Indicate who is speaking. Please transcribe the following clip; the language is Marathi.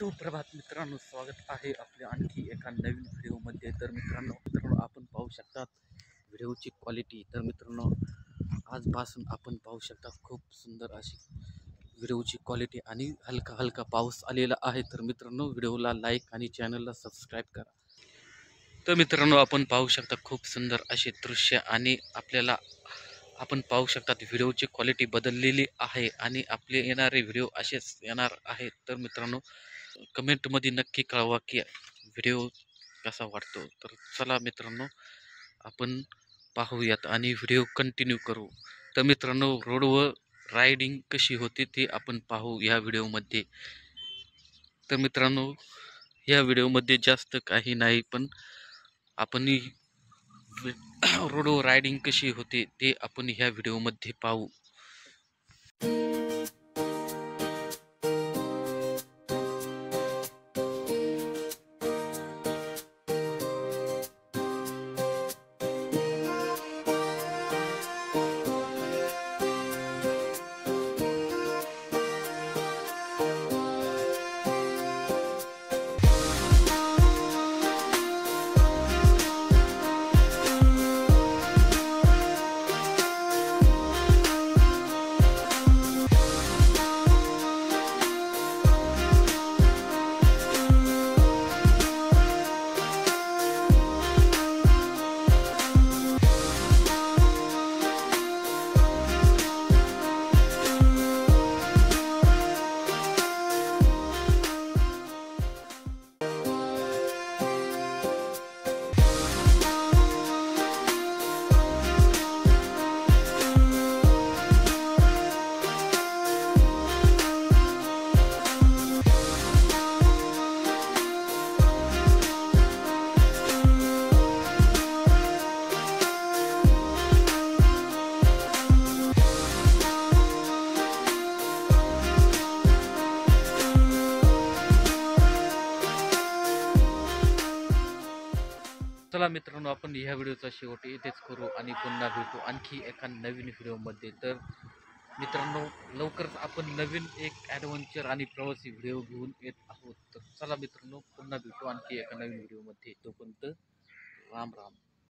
Speaker 1: सुप्रभात मित्रांनो, स्वागत आहे आपल्या आणखी एका नवीन व्हिडिओमध्ये. तर मित्रांनो आपण पाहू शकतात व्हिडिओची क्वालिटी. तर मित्रांनो आजपासून आपण पाहू शकता खूप सुंदर अशी व्हिडिओची क्वालिटी आणि हलका हलका पाऊस आलेला आहे. तर मित्रांनो व्हिडिओला लाईक आणि चॅनलला सबस्क्राईब करा. तर मित्रांनो आपण पाहू शकता खूप सुंदर असे दृश्य आणि आपल्याला आपण पाहू शकतात व्हिडिओची क्वालिटी बदललेली आहे आणि आपले येणारे व्हिडिओ असेच येणार आहेत. तर मित्रांनो कमेंटमध्ये नक्की कळवा की व्हिडिओ कसा वाटतो. तर चला मित्रांनो आपण पाहूयात आणि व्हिडिओ कंटिन्यू करू. तर मित्रांनो रोडवर रायडिंग कशी होती ते आपण पाहू या व्हिडिओमध्ये. तर मित्रांनो या व्हिडिओमध्ये जास्त काही नाही, पण आपण रोडवर रायडिंग कशी होते ते आपण ह्या व्हिडिओमध्ये पाहू. चला मित्रांनो आपण ह्या व्हिडिओचा शेवट इथेच करू आणि पुन्हा भेटू आणखी एका नवीन व्हिडिओमध्ये. तर मित्रांनो लवकरच आपण नवीन एक ॲडव्हेंचर आणि प्रवासी व्हिडिओ घेऊन येत आहोत. तर चला मित्रांनो पुन्हा भेटू आणखी एका नवीन व्हिडिओमध्ये. तोपर्यंत राम राम.